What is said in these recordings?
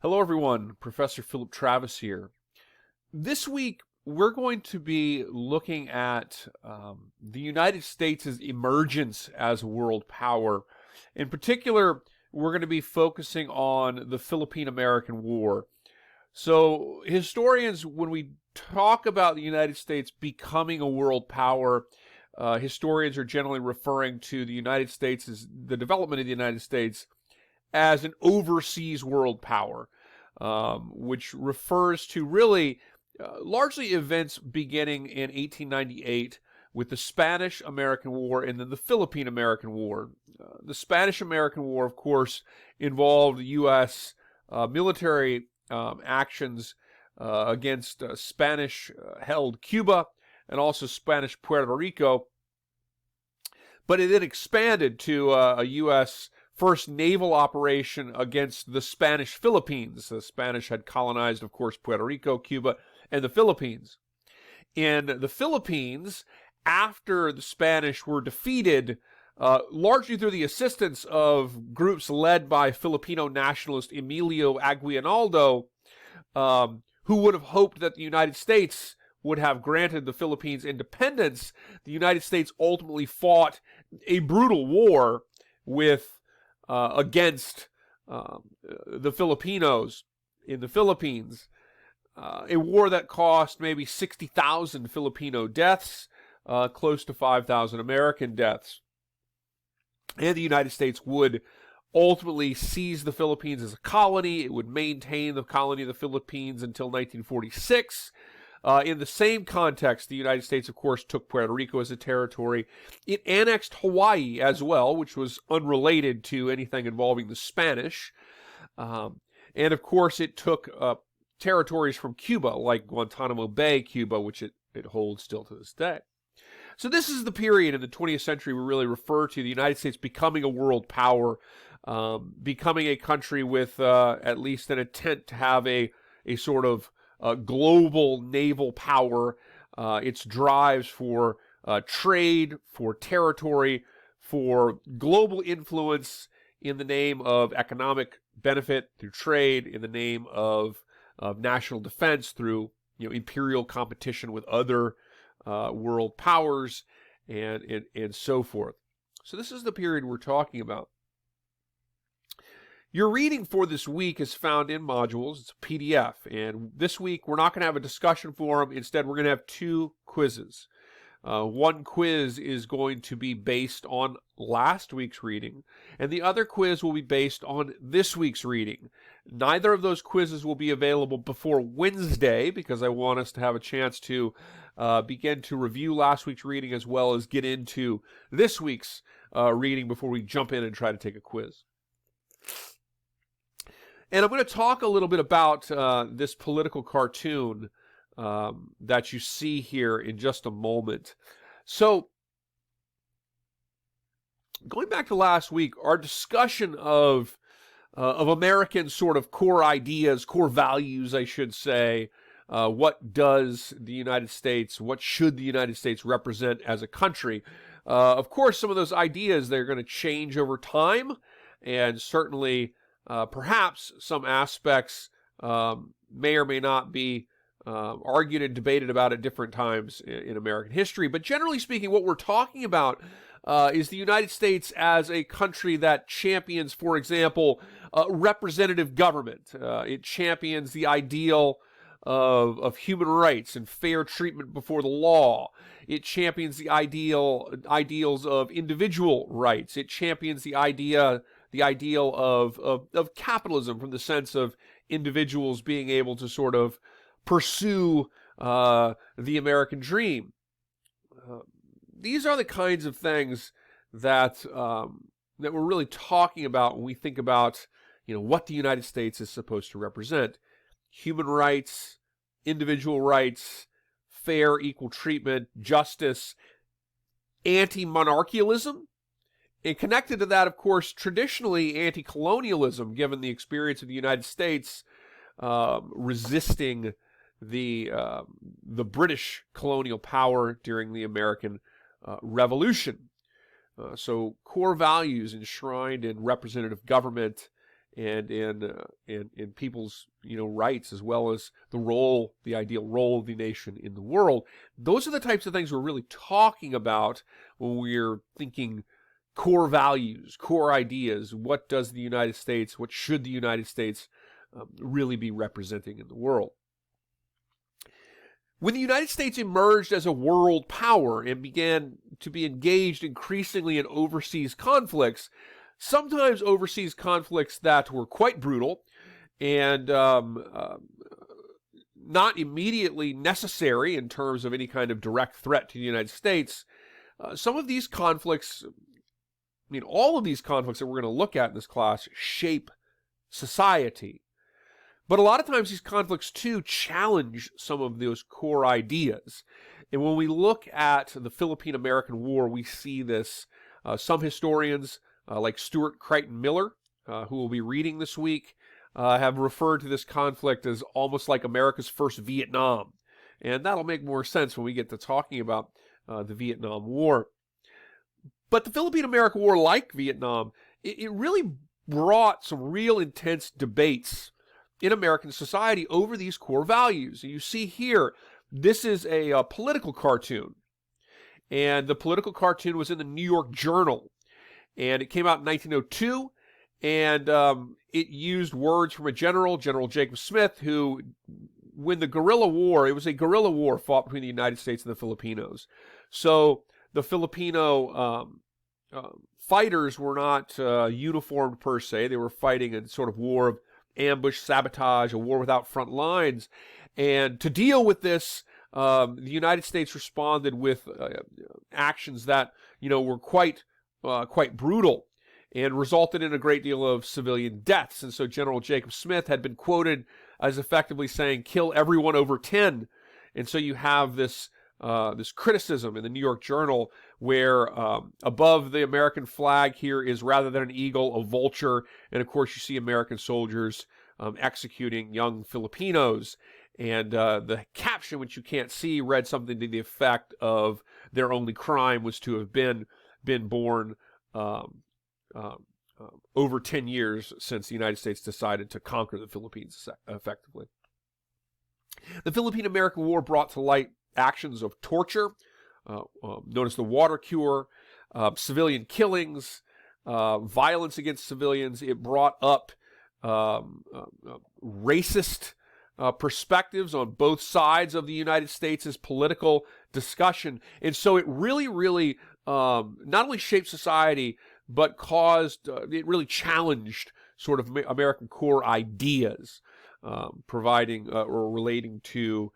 Hello, everyone. Professor Philip Travis here. This week, we're going to be looking at the United States' emergence as a world power. In particular, we're going to be focusing on the Philippine-American War. So, historians, when we talk about the United States becoming a world power, historians are generally referring to the United States as the development of the United States as an overseas world power, which refers to really largely events beginning in 1898 with the Spanish-American War and then the Philippine-American War. The Spanish-American War, of course, involved U.S. Military actions against Spanish-held Cuba and also Spanish Puerto Rico, but it then expanded to a U.S. first naval operation against the Spanish Philippines. The Spanish had colonized, of course, Puerto Rico, Cuba, and the Philippines. In the Philippines, after the Spanish were defeated, largely through the assistance of groups led by Filipino nationalist Emilio Aguinaldo, who would have hoped that the United States would have granted the Philippines independence, the United States ultimately fought a brutal war against the Filipinos in the Philippines. A war that cost maybe 60,000 Filipino deaths, close to 5,000 American deaths. And the United States would ultimately seize the Philippines as a colony. It would maintain the colony of the Philippines until 1946. In the same context, the United States, of course, took Puerto Rico as a territory. It annexed Hawaii as well, which was unrelated to anything involving the Spanish. And, of course, it took territories from Cuba, like Guantanamo Bay, Cuba, which it holds still to this day. So this is the period in the 20th century we really refer to the United States becoming a world power, becoming a country with at least an intent to have a sort of global naval power, its drives for trade, for territory, for global influence in the name of economic benefit through trade, in the name of national defense through imperial competition with other world powers, and so forth. So this is the period we're talking about. Your reading for this week is found in modules. It's a PDF. And this week, we're not going to have a discussion forum. Instead, we're going to have two quizzes. One quiz is going to be based on last week's reading, and the other quiz will be based on this week's reading. Neither of those quizzes will be available before Wednesday because I want us to have a chance to begin to review last week's reading as well as get into this week's reading before we jump in and try to take a quiz. And I'm going to talk a little bit about this political cartoon that you see here in just a moment. So, going back to last week, our discussion of American sort of core ideas, core values, I should say. What does the United States, what should the United States represent as a country? Of course, some of those ideas, they're going to change over time, and certainly perhaps some aspects may or may not be argued and debated about at different times in American history. But generally speaking, what we're talking about is the United States as a country that champions, for example, representative government. It champions the ideal of human rights and fair treatment before the law. It champions the ideals of individual rights. It champions the ideal of capitalism from the sense of individuals being able to sort of pursue the American dream. These are the kinds of things that we're really talking about when we think about what the United States is supposed to represent. Human rights, individual rights, fair, equal treatment, justice, anti-monarchialism, and connected to that, of course, traditionally anti-colonialism, given the experience of the United States resisting the British colonial power during the American Revolution. So core values enshrined in representative government and in people's rights, as well as the ideal role of the nation in the world. Those are the types of things we're really talking about when we're thinking core values, core ideas. What should the United States really be representing in the world? When the United States emerged as a world power and began to be engaged increasingly in overseas conflicts, sometimes overseas conflicts that were quite brutal and not immediately necessary in terms of any kind of direct threat to the United States, some of these conflicts, all of these conflicts that we're going to look at in this class shape society. But a lot of times these conflicts, too, challenge some of those core ideas. And when we look at the Philippine-American War, we see this. Some historians, like Stuart Crichton Miller, who we'll be reading this week, have referred to this conflict as almost like America's first Vietnam. And that'll make more sense when we get to talking about the Vietnam War. But the Philippine-American War, like Vietnam, it really brought some real intense debates in American society over these core values. You see here, this is a political cartoon. And the political cartoon was in the New York Journal. And it came out in 1902. And it used words from a General Jacob Smith, who, when the guerrilla war, it was a guerrilla war fought between the United States and the Filipinos. So the Filipino fighters were not uniformed per se. They were fighting a sort of war of ambush, sabotage, a war without front lines. And to deal with this, the United States responded with actions that, were quite brutal and resulted in a great deal of civilian deaths. And so General Jacob Smith had been quoted as effectively saying, "Kill everyone over 10." And so you have this criticism in the New York Journal where above the American flag here is, rather than an eagle, a vulture. And of course you see American soldiers executing young Filipinos. And the caption, which you can't see, read something to the effect of, "Their only crime was to have been born over 10 years since the United States decided to conquer the Philippines effectively." The Philippine-American War brought to light actions of torture, known as the water cure, civilian killings, violence against civilians. It brought up racist perspectives on both sides of the United States' political discussion. And so it really not only shaped society, but it really challenged sort of American core ideas, providing or relating to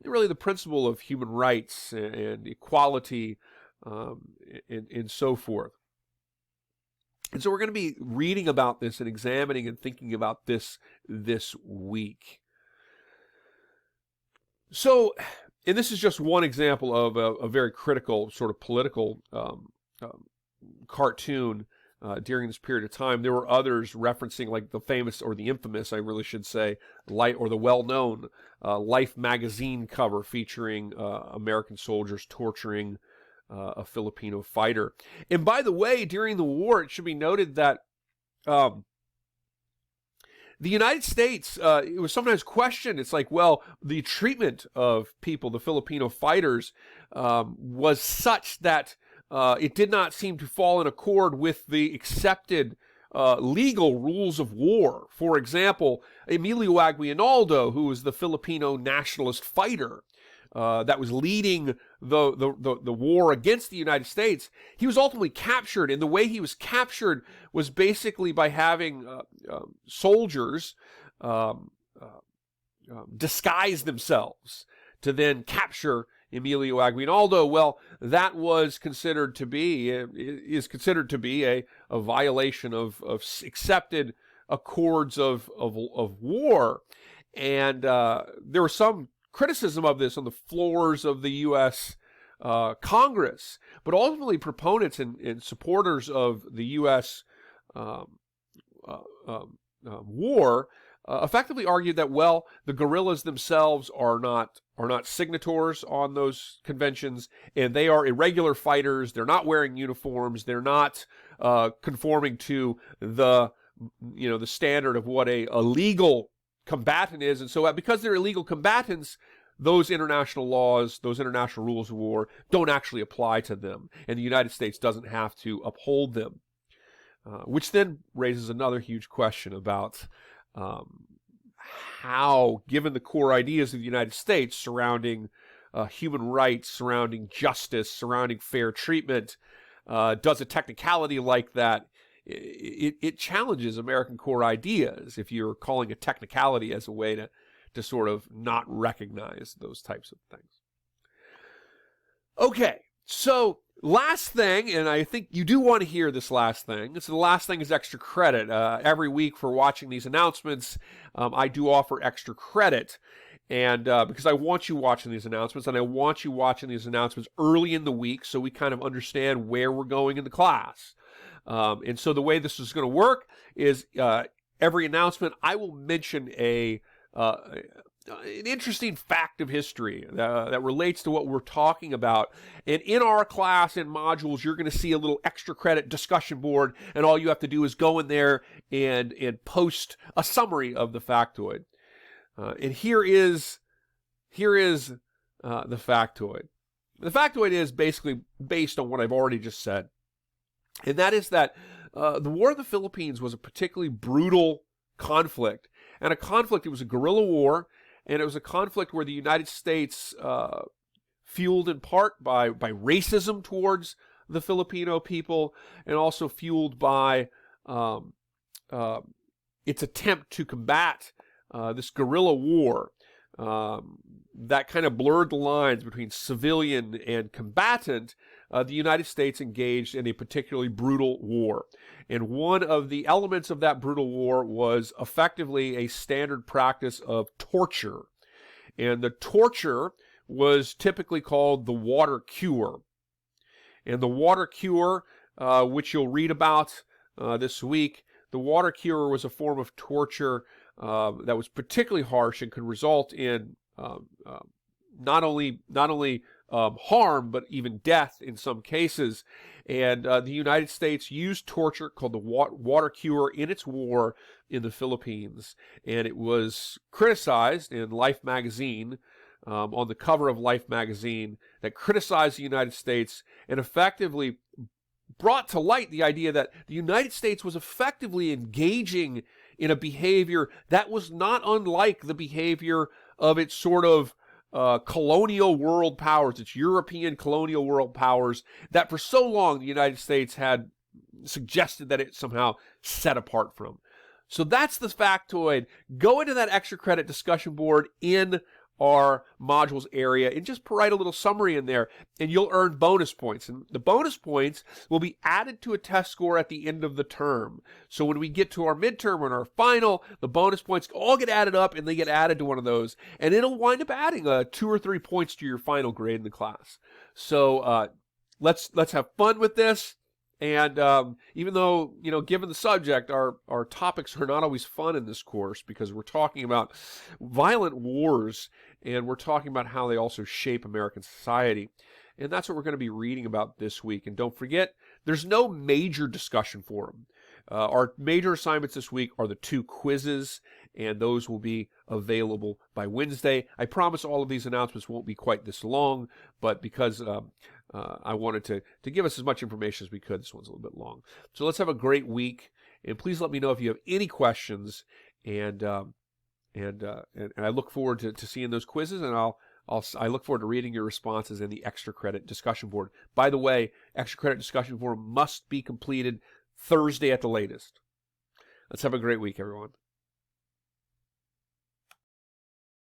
really the principle of human rights and equality, and so forth. And so we're going to be reading about this and examining and thinking about this week. So, and this is just one example of a very critical sort of political cartoon during this period of time. There were others referencing, like the famous, or the infamous, I really should say, or the well-known Life magazine cover featuring American soldiers torturing a Filipino fighter. And by the way, during the war, it should be noted that the United States, it was sometimes questioned. It's like, well, the treatment of people, the Filipino fighters, was such that it did not seem to fall in accord with the accepted legal rules of war. For example, Emilio Aguinaldo, who was the Filipino nationalist fighter that was leading the war against the United States, he was ultimately captured. And the way he was captured was basically by having soldiers disguise themselves to then capture Emilio Aguinaldo. Well, that is considered to be a violation of accepted accords of war. And there was some criticism of this on the floors of the U.S. Congress. But ultimately, proponents and supporters of the U.S. War effectively argued that, well, the guerrillas themselves are not signatories on those conventions, and they are irregular fighters. They're not wearing uniforms. They're not conforming to the the standard of what a legal combatant is. And so because they're illegal combatants, those international laws, those international rules of war don't actually apply to them. And the United States doesn't have to uphold them. Which then raises another huge question about how, given the core ideas of the United States surrounding human rights, surrounding justice, surrounding fair treatment, does a technicality like that, it challenges American core ideas if you're calling a technicality as a way to sort of not recognize those types of things. Okay, so last thing, and I think you do want to hear this last thing. So the last thing is extra credit. Every week for watching these announcements, I do offer extra credit. And because I want you watching these announcements, and I want you watching these announcements early in the week so we kind of understand where we're going in the class. And so the way this is going to work is every announcement, I will mention an interesting fact of history that relates to what we're talking about. And in our class and modules, you're going to see a little extra credit discussion board, and all you have to do is go in there and post a summary of the factoid. And here is the factoid. The factoid is basically based on what I've already just said. And that is that the War of the Philippines was a particularly brutal conflict. And a conflict, it was a guerrilla war, and it was a conflict where the United States, fueled in part by racism towards the Filipino people, and also fueled by its attempt to combat this guerrilla war, that kind of blurred the lines between civilian and combatant. The United States engaged in a particularly brutal war. And one of the elements of that brutal war was effectively a standard practice of torture. And the torture was typically called the water cure. And the water cure, which you'll read about this week, the water cure was a form of torture that was particularly harsh and could result in not only harm, but even death in some cases. And the United States used torture called the water cure in its war in the Philippines. And it was criticized in Life magazine, on the cover of Life magazine, that criticized the United States and effectively brought to light the idea that the United States was effectively engaging in a behavior that was not unlike the behavior of its sort of colonial world powers, its European colonial world powers, that for so long the United States had suggested that it somehow set apart from. So that's the factoid. Go into that extra credit discussion board in our modules area and just write a little summary in there, and you'll earn bonus points. And the bonus points will be added to a test score at the end of the term. So when we get to our midterm and our final, the bonus points all get added up, and they get added to one of those, and it'll wind up adding 2 or 3 points to your final grade in the class. So let's have fun with this. And even though, given the subject, our topics are not always fun in this course, because we're talking about violent wars, and we're talking about how they also shape American society. And that's what we're going to be reading about this week. And don't forget, there's no major discussion forum. Our major assignments this week are the 2 quizzes, and those will be available by Wednesday. I promise all of these announcements won't be quite this long, but because I wanted to give us as much information as we could, this one's a little bit long. So let's have a great week, and please let me know if you have any questions, and I look forward to seeing those quizzes, and I look forward to reading your responses in the extra credit discussion board. By the way, extra credit discussion board must be completed Thursday at the latest. Let's have a great week, everyone.